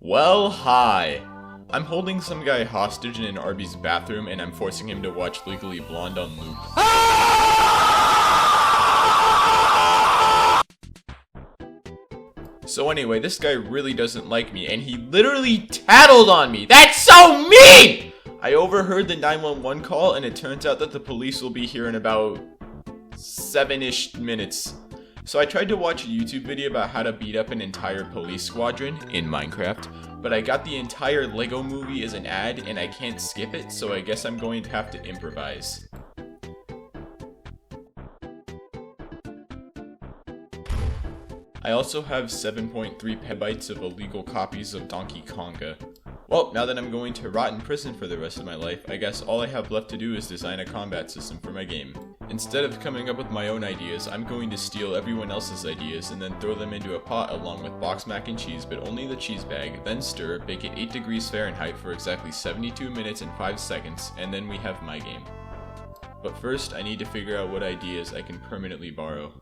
Well, hi. I'm holding some guy hostage in an Arby's bathroom and I'm forcing him to watch Legally Blonde on loop. So anyway, this guy really doesn't like me and he literally tattled on me. That's so mean! I overheard the 911 call and it turns out that the police will be here in about 7-ish minutes. So I tried to watch a YouTube video about how to beat up an entire police squadron in Minecraft, but I got the entire Lego movie as an ad and I can't skip it, so I guess I'm going to have to improvise. I also have 7.3 petabytes of illegal copies of Donkey Konga. Well, now that I'm going to rot in prison for the rest of my life, I guess all I have left to do is design a combat system for my game. Instead of coming up with my own ideas, I'm going to steal everyone else's ideas and then throw them into a pot along with boxed mac and cheese, but only the cheese bag, then stir, bake it 8 degrees Fahrenheit for exactly 72 minutes and 5 seconds, and then we have my game. But first, I need to figure out what ideas I can permanently borrow.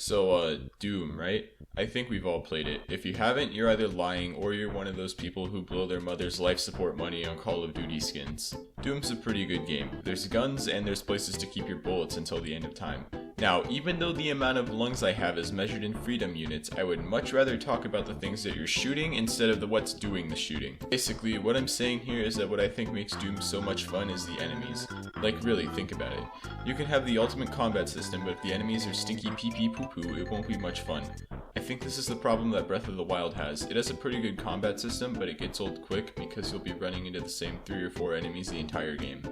So, Doom, right? I think we've all played it. If you haven't, you're either lying or you're one of those people who blow their mother's life support money on Call of Duty skins. Doom's a pretty good game. There's guns and there's places to keep your bullets until the end of time. Now, even though the amount of lungs I have is measured in freedom units, I would much rather talk about the things that you're shooting instead of what's doing the shooting. Basically, what I'm saying here is that what I think makes Doom so much fun is the enemies. Like, really, think about it. You can have the ultimate combat system, but if the enemies are stinky pee-pee poo-poo, it won't be much fun. I think this is the problem that Breath of the Wild has. It has a pretty good combat system, but it gets old quick because you'll be running into the same 3 or 4 enemies the entire game.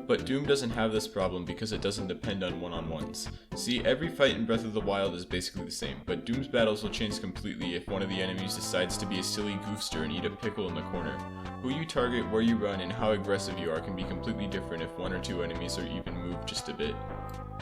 But Doom doesn't have this problem because it doesn't depend on one-on-ones. See, every fight in Breath of the Wild is basically the same, but Doom's battles will change completely if one of the enemies decides to be a silly goofster and eat a pickle in the corner. Who you target, where you run, and how aggressive you are can be completely different if 1 or 2 enemies are even moved just a bit.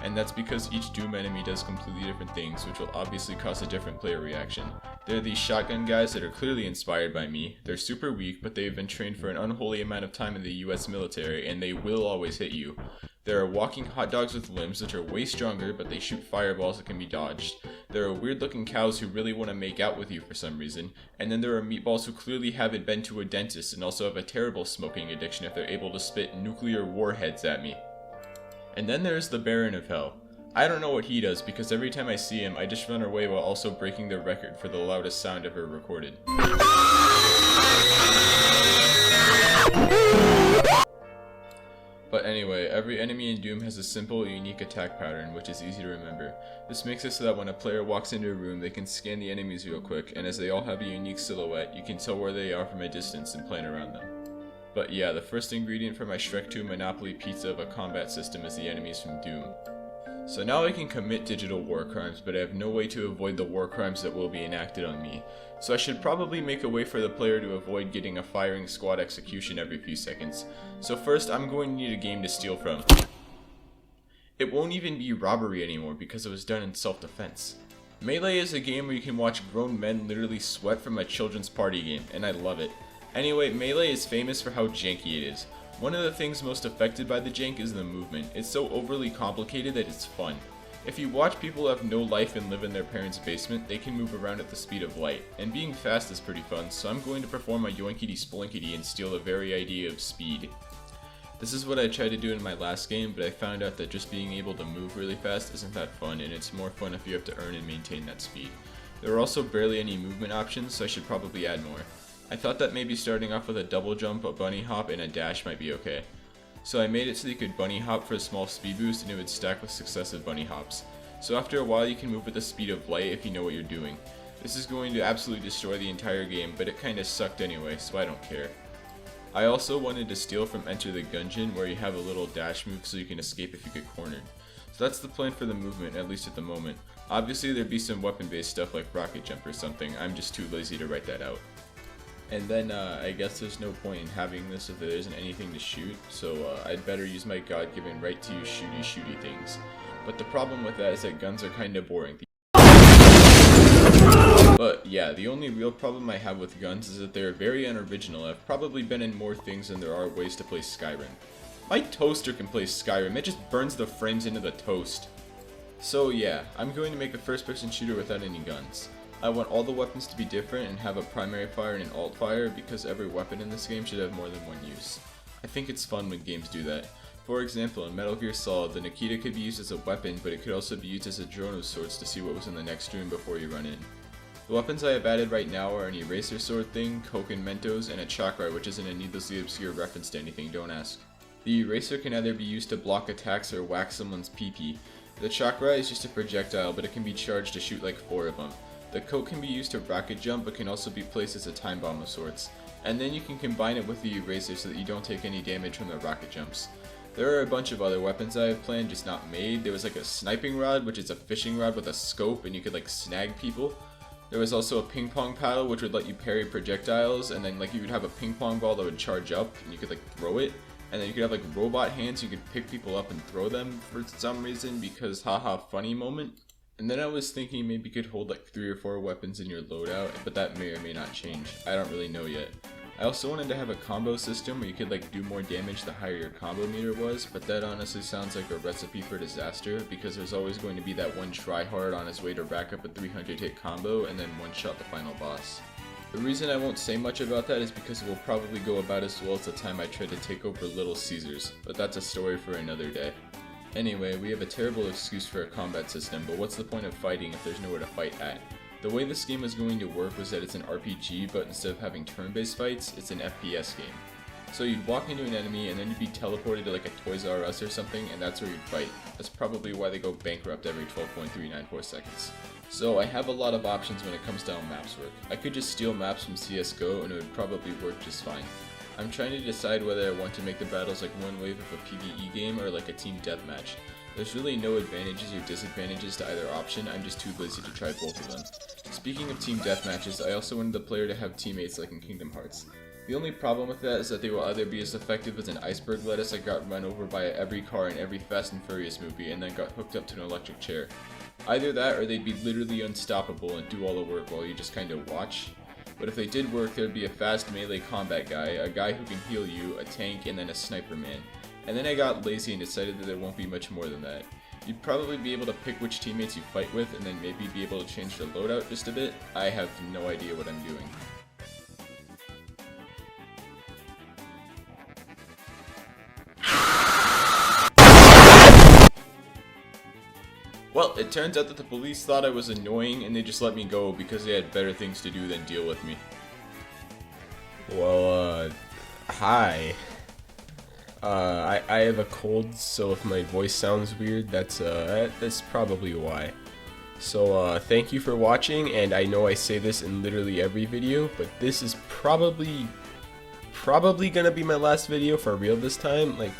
And that's because each Doom enemy does completely different things, which will obviously cause a different player reaction. There are these shotgun guys that are clearly inspired by me. They're super weak, but they've been trained for an unholy amount of time in the US military, and they will always hit you. There are walking hot dogs with limbs, which are way stronger, but they shoot fireballs that can be dodged. There are weird looking cows who really want to make out with you for some reason. And then there are meatballs who clearly haven't been to a dentist and also have a terrible smoking addiction if they're able to spit nuclear warheads at me. And then there's the Baron of Hell. I don't know what he does because every time I see him, I just run away while also breaking the record for the loudest sound ever recorded. But anyway, every enemy in Doom has a simple, unique attack pattern, which is easy to remember. This makes it so that when a player walks into a room, they can scan the enemies real quick, and as they all have a unique silhouette, you can tell where they are from a distance and plan around them. But yeah, the first ingredient for my Shrek 2 Monopoly pizza of a combat system is the enemies from Doom. So now I can commit digital war crimes, but I have no way to avoid the war crimes that will be enacted on me. So I should probably make a way for the player to avoid getting a firing squad execution every few seconds. So first, I'm going to need a game to steal from. It won't even be robbery anymore because it was done in self-defense. Melee is a game where you can watch grown men literally sweat from a children's party game, and I love it. Anyway, Melee is famous for how janky it is. One of the things most affected by the jank is the movement. It's so overly complicated that it's fun. If you watch people have no life and live in their parents' basement, they can move around at the speed of light. And being fast is pretty fun, so I'm going to perform a yoinkity sploinkity and steal the very idea of speed. This is what I tried to do in my last game, but I found out that just being able to move really fast isn't that fun, and it's more fun if you have to earn and maintain that speed. There are also barely any movement options, so I should probably add more. I thought that maybe starting off with a double jump, a bunny hop, and a dash might be okay. So I made it so you could bunny hop for a small speed boost and it would stack with successive bunny hops. So after a while you can move at the speed of light if you know what you're doing. This is going to absolutely destroy the entire game, but it kinda sucked anyway, so I don't care. I also wanted to steal from Enter the Gungeon, where you have a little dash move so you can escape if you get cornered. So that's the plan for the movement, at least at the moment. Obviously there'd be some weapon based stuff like rocket jump or something, I'm just too lazy to write that out. And then I guess there's no point in having this if there isn't anything to shoot, so I'd better use my God-given right to use shooty things. But the problem with that is that guns are kinda boring. But yeah, the only real problem I have with guns is that they're very unoriginal. I've probably been in more things than there are ways to play Skyrim. My toaster can play Skyrim, it just burns the frames into the toast. So yeah, I'm going to make a first-person shooter without any guns. I want all the weapons to be different and have a primary fire and an alt fire because every weapon in this game should have more than one use. I think it's fun when games do that. For example, in Metal Gear Solid, the Nikita could be used as a weapon, but it could also be used as a drone of sorts to see what was in the next room before you run in. The weapons I have added right now are an eraser sword thing, Coke and Mentos, and a chakra, which isn't a needlessly obscure reference to anything, don't ask. The eraser can either be used to block attacks or whack someone's pee-pee. The chakra is just a projectile, but it can be charged to shoot like 4 of them. The Coke can be used to rocket jump, but can also be placed as a time bomb of sorts. And then you can combine it with the eraser so that you don't take any damage from the rocket jumps. There are a bunch of other weapons I have planned, just not made. There was like a sniping rod, which is a fishing rod with a scope, and you could like snag people. There was also a ping pong paddle, which would let you parry projectiles, and then like you would have a ping pong ball that would charge up, and you could like throw it. And then you could have like robot hands, you could pick people up and throw them for some reason because haha funny moment. And then I was thinking maybe you could hold like 3 or 4 weapons in your loadout, but that may or may not change. I don't really know yet. I also wanted to have a combo system where you could like do more damage the higher your combo meter was, but that honestly sounds like a recipe for disaster because there's always going to be that one tryhard on his way to rack up a 300 hit combo and then one-shot the final boss. The reason I won't say much about that is because it will probably go about as well as the time I tried to take over Little Caesars, but that's a story for another day. Anyway, we have a terrible excuse for a combat system, but what's the point of fighting if there's nowhere to fight at? The way this game was going to work was that it's an RPG, but instead of having turn-based fights, it's an FPS game. So you'd walk into an enemy and then you'd be teleported to like a Toys R Us or something, and that's where you'd fight. That's probably why they go bankrupt every 12.394 seconds. So I have a lot of options when it comes to how maps work. I could just steal maps from CSGO and it would probably work just fine. I'm trying to decide whether I want to make the battles like one wave of a PvE game or like a team deathmatch. There's really no advantages or disadvantages to either option, I'm just too lazy to try both of them. Speaking of team deathmatches, I also wanted the player to have teammates like in Kingdom Hearts. The only problem with that is that they will either be as effective as an iceberg lettuce that got run over by every car in every Fast and Furious movie and then got hooked up to an electric chair. Either that or they'd be literally unstoppable and do all the work while you just kinda watch. But if they did work, there'd be a fast melee combat guy, a guy who can heal you, a tank, and then a sniper man. And then I got lazy and decided that there won't be much more than that. You'd probably be able to pick which teammates you fight with and then maybe be able to change the loadout just a bit. I have no idea what I'm doing. Well, it turns out that the police thought I was annoying and they just let me go because they had better things to do than deal with me. Well, hi. I have a cold, so if my voice sounds weird, that's probably why. So, thank you for watching, and I know I say this in literally every video, but this is probably gonna be my last video for real this time. Like,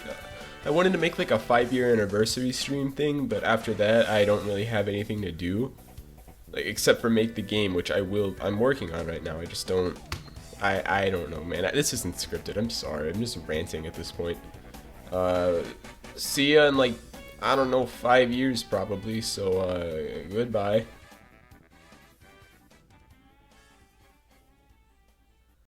I wanted to make like a 5-year anniversary stream thing, but after that, I don't really have anything to do, like except for make the game, which I'm working on right now. I just don't. I don't know, man. This isn't scripted. I'm sorry. I'm just ranting at this point. See ya in like, I don't know, 5 years probably. So, goodbye.